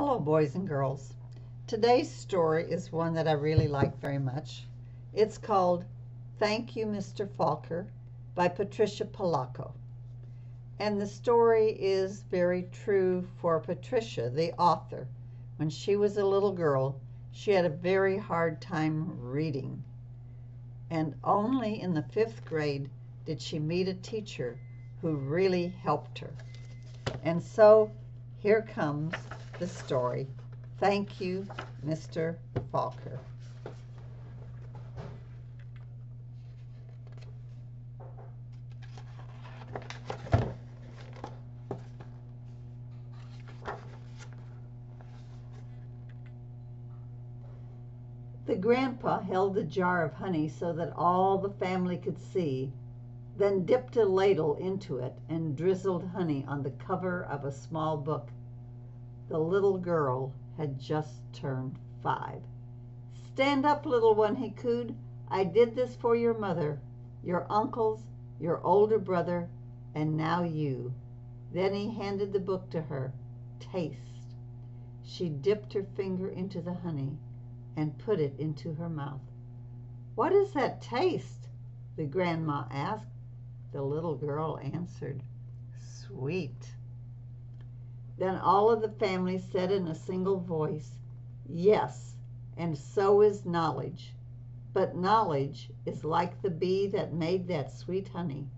Hello, boys and girls. Today's story is one that I really like very much. It's called Thank You, Mr. Falker by Patricia Polacco. And the story is very true for Patricia, the author. When she was a little girl, she had a very hard time reading. And only in the 5th grade did she meet a teacher who really helped her. And so here comes the story. Thank you, Mr. Falker. The grandpa held a jar of honey so that all the family could see, then dipped a ladle into it and drizzled honey on the cover of a small book. The little girl had just turned 5. "Stand up, little one," he cooed. "I did this for your mother, your uncles, your older brother, and now you." Then he handed the book to her. "Taste." She dipped her finger into the honey and put it into her mouth. "What is that taste?" the grandma asked. The little girl answered, "Sweet." Then all of the family said in a single voice, "Yes, and so is knowledge. But knowledge is like the bee that made that sweet honey.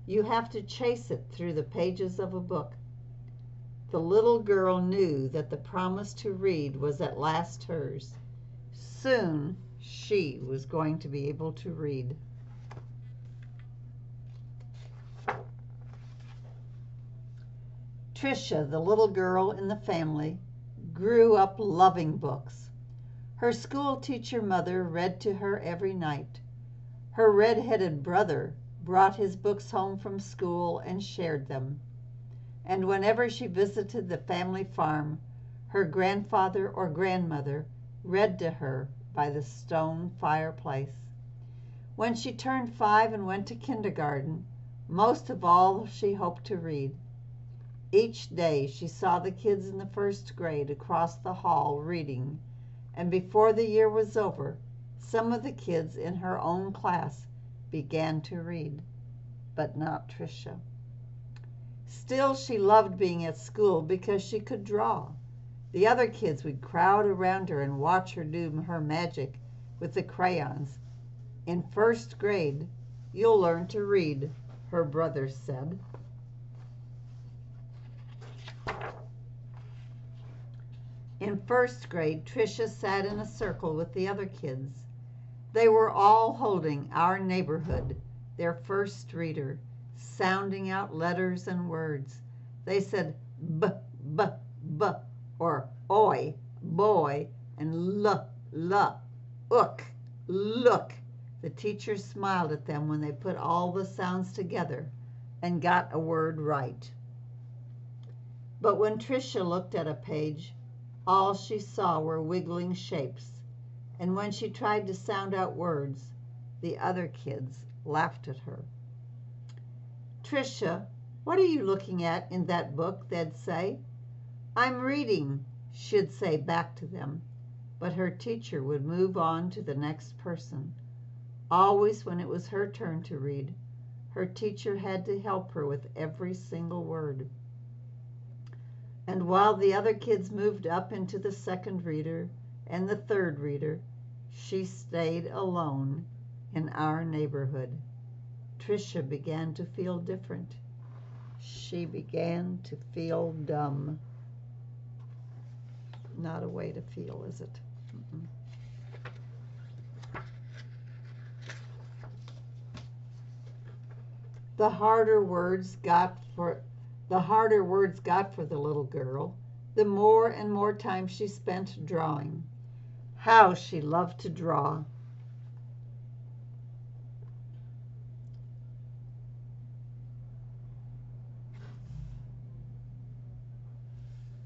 You have to chase it through the pages of a book." The little girl knew that the promise to read was at last hers. Soon she was going to be able to read. Patricia, the little girl in the family, grew up loving books. Her school teacher mother read to her every night. Her red-headed brother brought his books home from school and shared them. And whenever she visited the family farm, her grandfather or grandmother read to her by the stone fireplace. When she turned 5 and went to kindergarten, most of all she hoped to read. Each day she saw the kids in the 1st grade across the hall reading, and before the year was over, some of the kids in her own class began to read, but not Tricia. Still, she loved being at school because she could draw. The other kids would crowd around her and watch her do her magic with the crayons. "In 1st grade, you'll learn to read," her brother said. In 1st grade, Tricia sat in a circle with the other kids. They were all holding Our Neighborhood, their first reader, sounding out letters and words. They said b, b, b, or oi, boy, and l, ook, look. The teacher smiled at them when they put all the sounds together and got a word right. But when Tricia looked at a page, all she saw were wiggling shapes, and when she tried to sound out words, the other kids laughed at her. "Tricia, what are you looking at in that book?" they'd say. "I'm reading," she'd say back to them, but her teacher would move on to the next person. Always when it was her turn to read, her teacher had to help her with every single word. And while the other kids moved up into the 2nd reader and the 3rd reader, she stayed alone in Our Neighborhood. Tricia began to feel different. She began to feel dumb. Not a way to feel, is it? The harder words got for the little girl, the more and more time she spent drawing. How she loved to draw.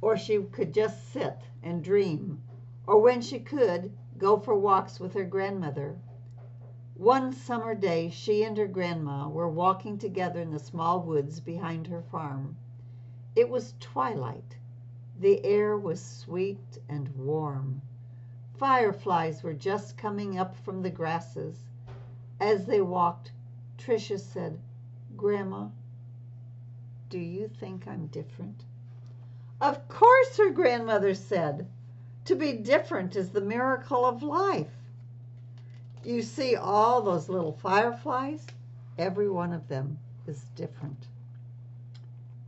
Or she could just sit and dream, or when she could, go for walks with her grandmother. One summer day she and her grandma were walking together in the small woods behind her farm. It was twilight, The air was sweet and warm. Fireflies were just coming up from the grasses. As they walked, Tricia said, "Grandma, do you think I'm different?" "Of course," her grandmother said. "To be different is the miracle of life. You see all those little fireflies? Every one of them is different."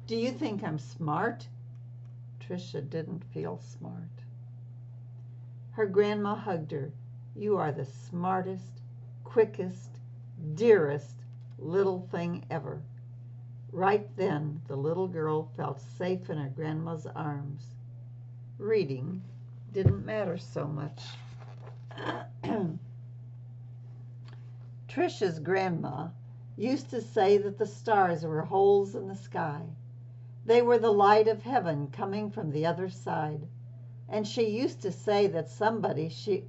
"Do you think I'm smart?" Tricia didn't feel smart. Her grandma hugged her. "You are the smartest, quickest, dearest little thing ever." Right then the little girl felt safe in her grandma's arms. Reading didn't matter so much. Tricia's grandma used to say that the stars were holes in the sky. They were the light of heaven coming from the other side. And she used to say that someday she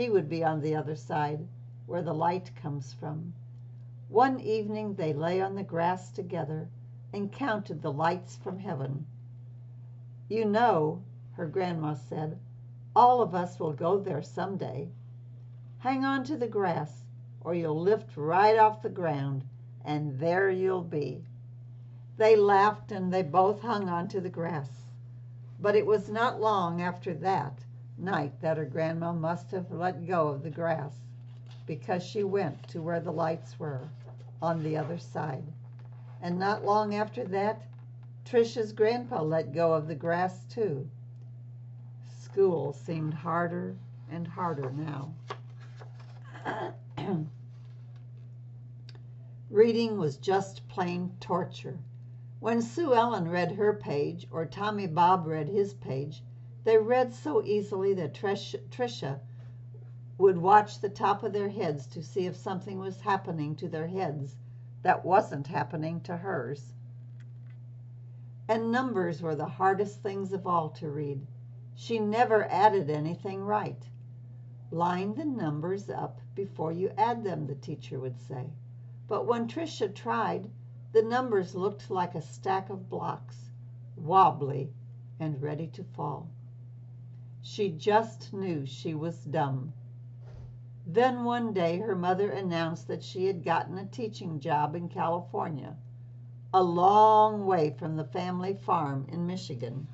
would be on the other side, where the light comes from. One evening they lay on the grass together and counted the lights from heaven. "You know," her grandma said, "all of us will go there someday. Hang on to the grass, or you'll lift right off the ground, and there you'll be." They laughed and they both hung on to the grass. But it was not long after that night that her grandma must have let go of the grass, because she went to where the lights were, on the other side. And not long after that, Tricia's grandpa let go of the grass too. School seemed harder and harder now. Reading was just plain torture. When Sue Ellen read her page, or Tommy Bob read his page, they read so easily that Tricia would watch the top of their heads to see if something was happening to their heads that wasn't happening to hers. And numbers were the hardest things of all to read. She never added anything right. "Line the numbers up before you add them," the teacher would say. But when Tricia tried, the numbers looked like a stack of blocks, wobbly and ready to fall. She just knew she was dumb. Then one day her mother announced that she had gotten a teaching job in California, a long way from the family farm in Michigan.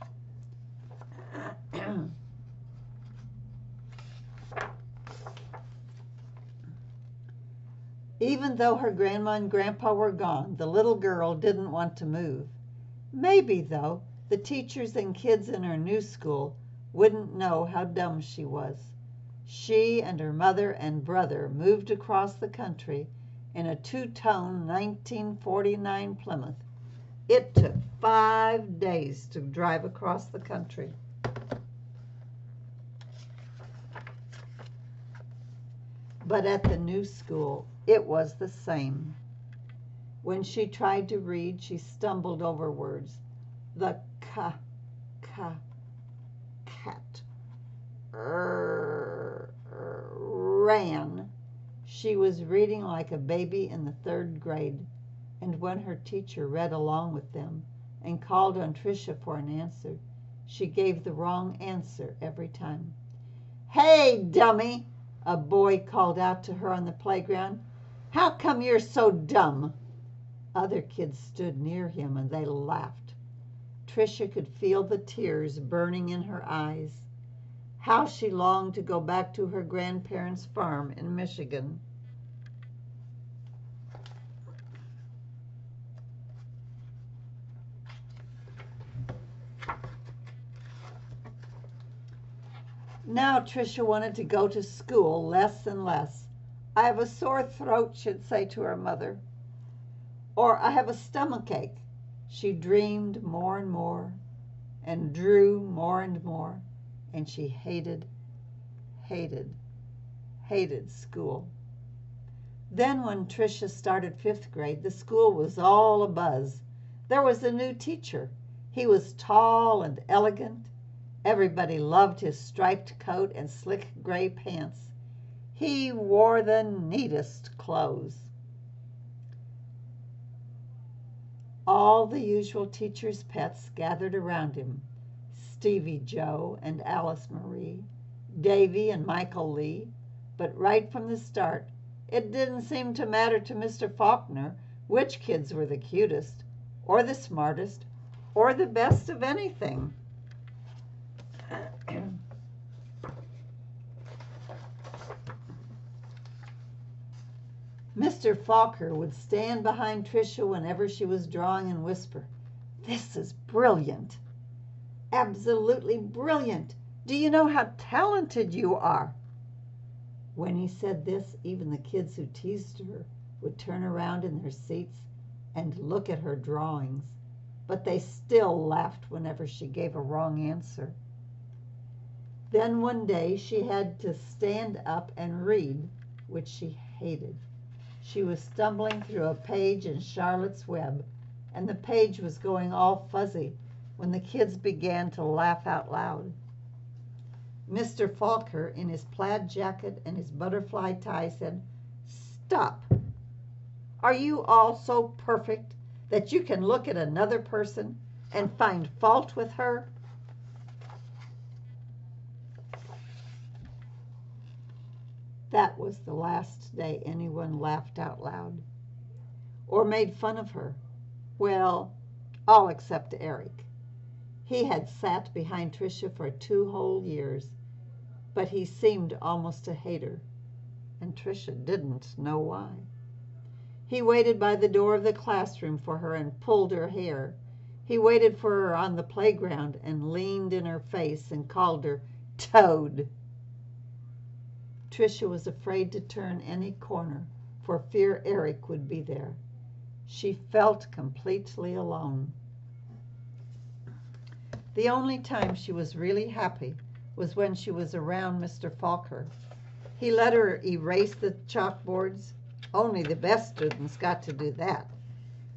Even though her grandma and grandpa were gone, the little girl didn't want to move. Maybe, though, the teachers and kids in her new school wouldn't know how dumb she was. She and her mother and brother moved across the country in a two-tone 1949 Plymouth. It took 5 days to drive across the country. But at the new school, it was the same. When she tried to read, she stumbled over words. The cat. Ran. She was reading like a baby in the 3rd grade, and when her teacher read along with them and called on Tricia for an answer, she gave the wrong answer every time. "Hey, dummy!" a boy called out to her on the playground. "How come you're so dumb?" Other kids stood near him and they laughed. Tricia could feel the tears burning in her eyes. How she longed to go back to her grandparents' farm in Michigan. Now Tricia wanted to go to school less and less. "I have a sore throat," she'd say to her mother. Or, "I have a stomachache." She dreamed more and more, and drew more and more, and she hated school. Then when Tricia started 5th grade, the school was all abuzz. There was a new teacher. He was tall and elegant. Everybody loved his striped coat and slick gray pants. He wore the neatest clothes. All the usual teacher's pets gathered around him: Stevie Joe and Alice Marie, Davy and Michael Lee. But right from the start, it didn't seem to matter to Mr. Faulkner which kids were the cutest, or the smartest, or the best of anything. Mr. Falker would stand behind Tricia whenever she was drawing and whisper, "This is brilliant. Absolutely brilliant. Do you know how talented you are?" When he said this, even the kids who teased her would turn around in their seats and look at her drawings, but they still laughed whenever she gave a wrong answer. Then one day she had to stand up and read, which she hated. She was stumbling through a page in Charlotte's Web, and the page was going all fuzzy when the kids began to laugh out loud. Mr. Falker, in his plaid jacket and his butterfly tie, said, "Stop. Are you all so perfect that you can look at another person and find fault with her?" That was the last day anyone laughed out loud or made fun of her. Well, all except Eric. He had sat behind Tricia for 2 whole years, but he seemed almost to hate her, and Tricia didn't know why. He waited by the door of the classroom for her and pulled her hair. He waited for her on the playground and leaned in her face and called her Toad. Tricia was afraid to turn any corner for fear Eric would be there. She felt completely alone. The only time she was really happy was when she was around Mr. Falker. He let her erase the chalkboards. Only the best students got to do that.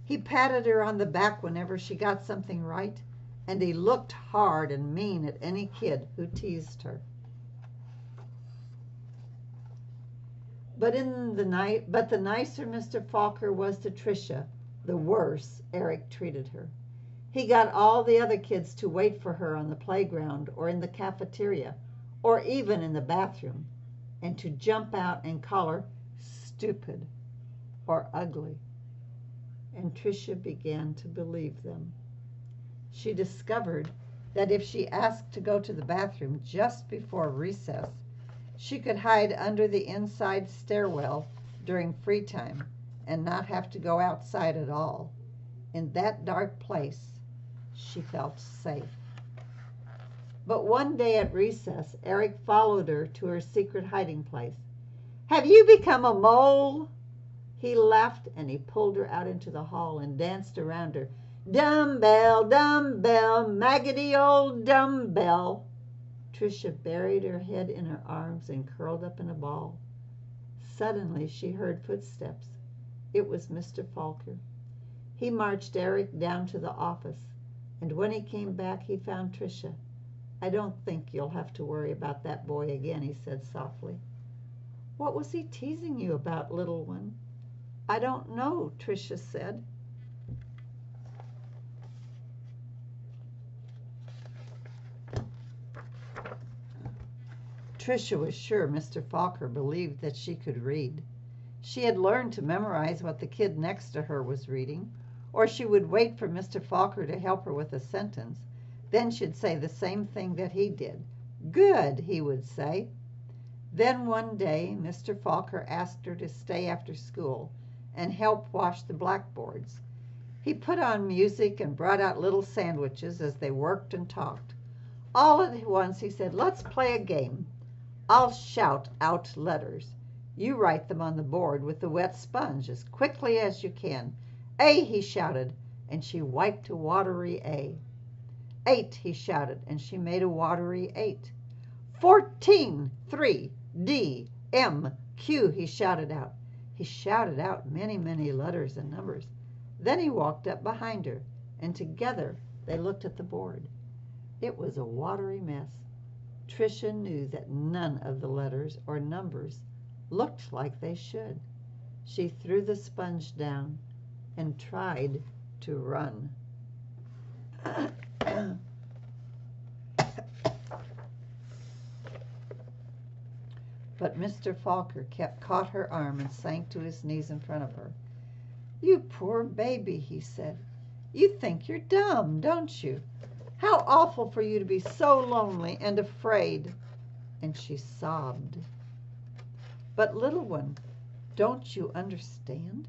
He patted her on the back whenever she got something right, and he looked hard and mean at any kid who teased her. But the nicer Mr. Falker was to Tricia, the worse Eric treated her. He got all the other kids to wait for her on the playground or in the cafeteria or even in the bathroom, and to jump out and call her stupid or ugly. And Tricia began to believe them. She discovered that if she asked to go to the bathroom just before recess, she could hide under the inside stairwell during free time and not have to go outside at all. In that dark place, she felt safe. But one day at recess, Eric followed her to her secret hiding place. "Have you become a mole?" He laughed and he pulled her out into the hall and danced around her. "Dumbbell, dumbbell, maggoty old dumbbell." Tricia buried her head in her arms and curled up in a ball. Suddenly she heard footsteps. It was Mr. Falker. He marched Eric down to the office, and when he came back he found Tricia. "I don't think you'll have to worry about that boy again," he said softly. "What was he teasing you about, little one?" "I don't know," Tricia said. Tricia was sure Mr. Falker believed that she could read. She had learned to memorize what the kid next to her was reading, or she would wait for Mr. Falker to help her with a sentence. Then she'd say the same thing that he did. "Good," he would say. Then one day Mr. Falker asked her to stay after school and help wash the blackboards. He put on music and brought out little sandwiches as they worked and talked. All at once he said, "Let's play a game. I'll shout out letters. You write them on the board with the wet sponge as quickly as you can." "A," he shouted, and she wiped a watery A. "8," he shouted, and she made a watery 8. 14, 3, D, M, Q, he shouted out. He shouted out many, many letters and numbers. Then he walked up behind her, and together they looked at the board. It was a watery mess. Tricia knew that none of the letters or numbers looked like they should. She threw the sponge down and tried to run. But Mr. Falker caught her arm and sank to his knees in front of her. "You poor baby," he said. "You think you're dumb, don't you? How awful for you to be so lonely and afraid." And she sobbed. "But, little one, don't you understand?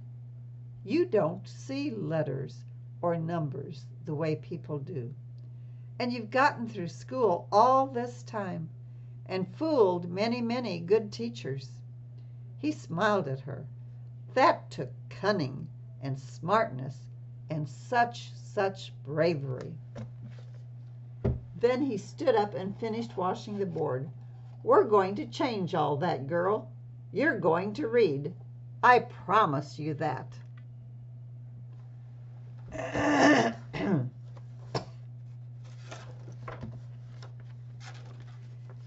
You don't see letters or numbers the way people do. And you've gotten through school all this time and fooled many, many good teachers." He smiled at her. "That took cunning and smartness and such bravery." Then he stood up and finished washing the board. "We're going to change all that, girl. You're going to read. I promise you that."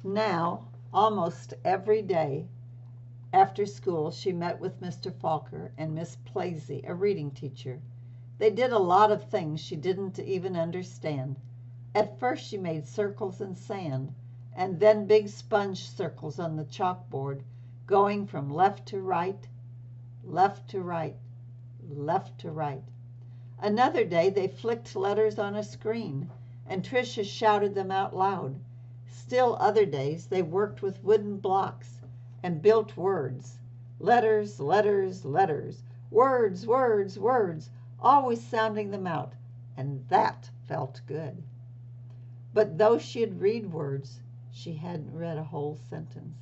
Now, almost every day after school, she met with Mr. Falker and Miss Plaisie, a reading teacher. They did a lot of things she didn't even understand. At first she made circles in sand, and then big sponge circles on the chalkboard, going from left to right, left to right, left to right. Another day they flicked letters on a screen, and Tricia shouted them out loud. Still other days they worked with wooden blocks and built words. Letters, letters, letters. Words, words, words, always sounding them out, and that felt good. But though she'd read words, she hadn't read a whole sentence,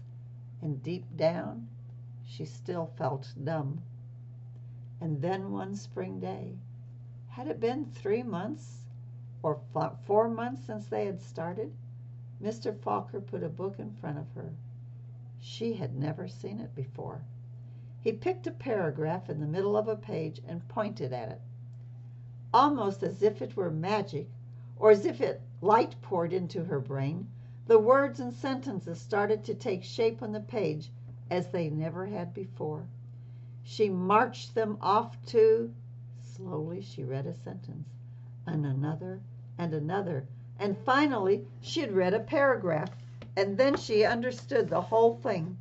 and deep down she still felt dumb. And then one spring day, had it been 3 months or 4 months since they had started, Mr. Falker put a book in front of her. She had never seen it before. He picked a paragraph in the middle of a page and pointed at it. Almost as if it were magic, or as if light poured into her brain, the words and sentences started to take shape on the page as they never had before. She marched them off to... Slowly she read a sentence, and another, and finally she had read a paragraph, and then she understood the whole thing.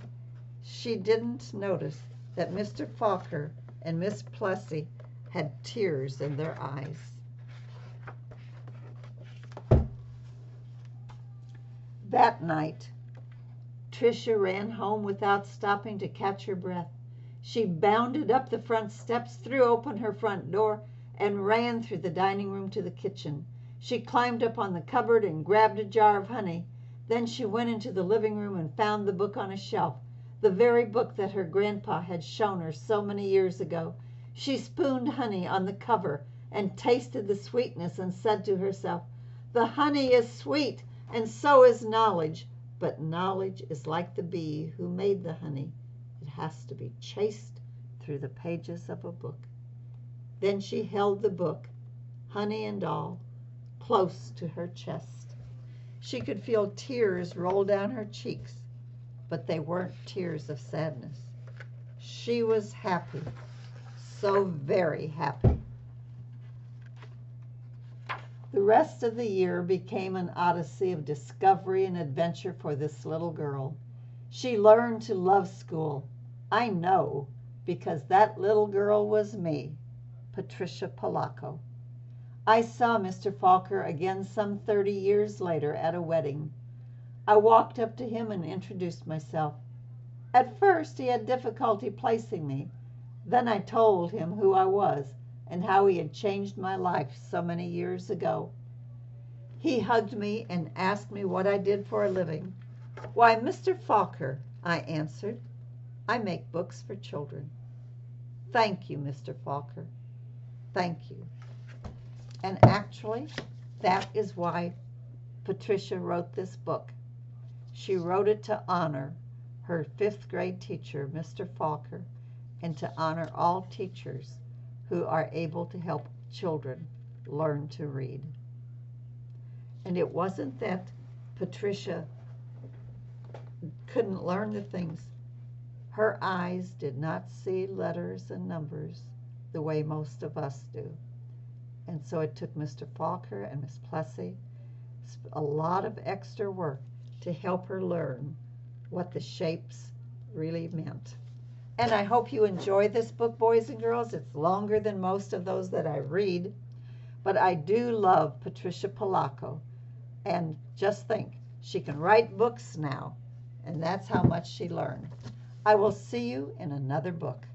She didn't notice that Mr. Falker and Miss Plessy had tears in their eyes. That night, Tricia ran home without stopping to catch her breath. She bounded up the front steps, threw open her front door, and ran through the dining room to the kitchen. She climbed up on the cupboard and grabbed a jar of honey. Then she went into the living room and found the book on a shelf, the very book that her grandpa had shown her so many years ago. She spooned honey on the cover and tasted the sweetness and said to herself, "The honey is sweet, and so is knowledge, but knowledge is like the bee who made the honey. It has to be chased through the pages of a book." Then she held the book, honey and all, close to her chest. She could feel tears roll down her cheeks, but they weren't tears of sadness. She was happy, so very happy. The rest of the year became an odyssey of discovery and adventure for this little girl. She learned to love school. I know, because that little girl was me, Patricia Polacco. I saw Mr. Falker again some 30 years later at a wedding. I walked up to him and introduced myself. At first he had difficulty placing me. Then I told him who I was and how he had changed my life so many years ago. He hugged me and asked me what I did for a living. "Why, Mr. Falker," I answered, "I make books for children." "Thank you, Mr. Falker. Thank you." And actually, that is why Patricia wrote this book. She wrote it to honor her 5th grade teacher, Mr. Falker, and to honor all teachers who are able to help children learn to read. And it wasn't that Patricia couldn't learn the things. Her eyes did not see letters and numbers the way most of us do. And so it took Mr. Falker and Miss Plessy a lot of extra work to help her learn what the shapes really meant. And I hope you enjoy this book, boys and girls. It's longer than most of those that I read, but I do love Patricia Polacco. And just think, she can write books now, and that's how much she learned. I will see you in another book.